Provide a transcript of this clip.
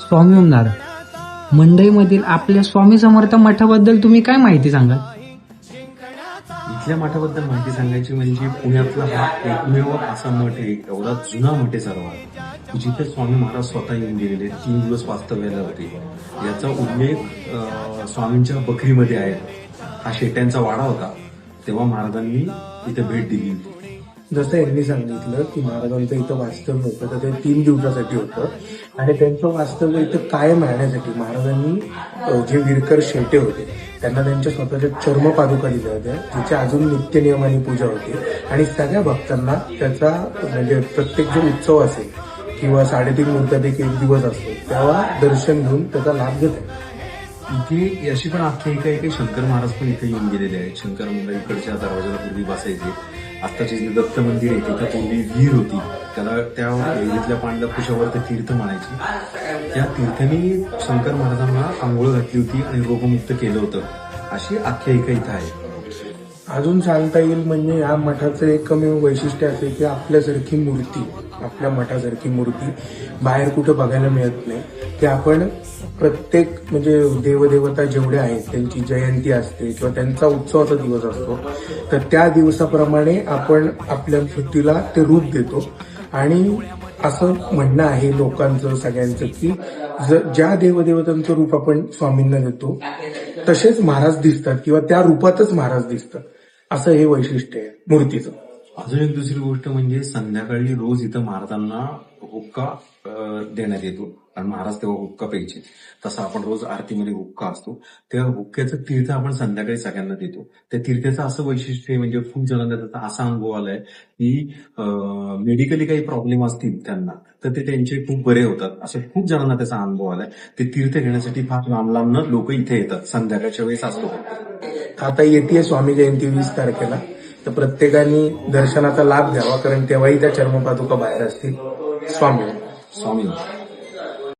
स्वामी ओम नारळ मंडईमधील आपल्या स्वामी समर्थ मठाबद्दल तुम्ही काय माहिती सांगाल? इथल्या मठाबद्दल माहिती सांगायची म्हणजे पुण्यातला हा एकमेव असा मठ आहे, एवढा जुना मठ आहे सर्वात, जिथे स्वामी महाराज स्वतः येऊन गेलेले 3 दिवस वास्तव्याला होते. याचा उल्लेख स्वामींच्या बखरीमध्ये आहे. हा शेट्यांचा वाडा होता, तेव्हा महाराजांनी इथे भेट दिली होती. जसं यांनी सांगितलं की महाराजांचं इथं वास्तव्य होतं तर ते 3 दिवसासाठी होतं आणि त्यांचं वास्तव्य इथं कायम राहण्यासाठी महाराजांनी जे विरकर शेटे होते त्यांना त्यांच्या स्वतःच्या चर्मपादुका दिल्या होत्या, जिच्या अजून नित्यनियमाने पूजा होते आणि सगळ्या भक्तांना त्याचा म्हणजे प्रत्येक जो उत्सव असेल किंवा 3.5 मुहूर्तापैकी 1 दिवस असतो तेव्हा दर्शन घेऊन त्याचा लाभ घेत आहे. इथे अशी पण आख्यायिका आहे की शंकर महाराज पण इथे येऊन गेलेले आहेत. शंकर मंदिर इकडच्या दरवाजाला पूर्वी बसायचे. आत्ताचे जे दत्त मंदिर आहे तिथं पूर्वी विहीर होती, त्याला त्या विहिरीतल्या पांडव कुशावर ते तीर्थ म्हणायची. त्या तीर्थांनी शंकर महाराजांना आंघोळ घातली होती आणि रोगमुक्त केलं होतं, अशी आख्यायिका इथं आहे. अजून सांगता येईल म्हणजे या मठाचं एकमेव वैशिष्ट्य असे की आपल्यासारखी मूर्ती, आपल्या मठासारखी मूर्ती बाहेर कुठं बघायला मिळत नाही. की आपण प्रत्येक म्हणजे देवदेवता जेवढे आहेत त्यांची जयंती असते किंवा त्यांचा उत्सवाचा दिवस असतो, तर त्या दिवसाप्रमाणे आपण आपल्या मूर्तीला ते रूप देतो. आणि असं म्हणणं आहे लोकांचं सगळ्यांचं की ज्या देवदेवतांचं रूप आपण स्वामींना देतो तसेच महाराज दिसतात किंवा त्या रूपातच महाराज दिसतात, असं हे वैशिष्ट्य आहे मूर्तीचं. अजून एक दुसरी गोष्ट म्हणजे संध्याकाळी रोज इथं महाराजांना हुक्का देण्यात येतो, कारण महाराज तेव्हा हुक्का प्यायचे. तसं आपण रोज आरतीमध्ये हुक्का असतो, त्या हुक्क्याचं तीर्थ आपण संध्याकाळी सगळ्यांना देतो. त्या तीर्थाचं असं वैशिष्ट्य आहे म्हणजे खूप जणांना त्याचा असा अनुभव आलाय की मेडिकली काही प्रॉब्लेम असतील त्यांना तर ते त्यांचे खूप बरे होतात. असं खूप जणांना त्याचा अनुभव आलाय. ते तीर्थ घेण्यासाठी फार लांब लांबनं लोक इथे येतात. संध्याकाळच्या वेळेस असतो. आता येते स्वामी जयंती 20 तारखेला, तर प्रत्येकाने दर्शनाचा लाभ घ्यावा, कारण तेव्हाही त्या चर्मपादुका बाहेर असतील. स्वामी स्वामी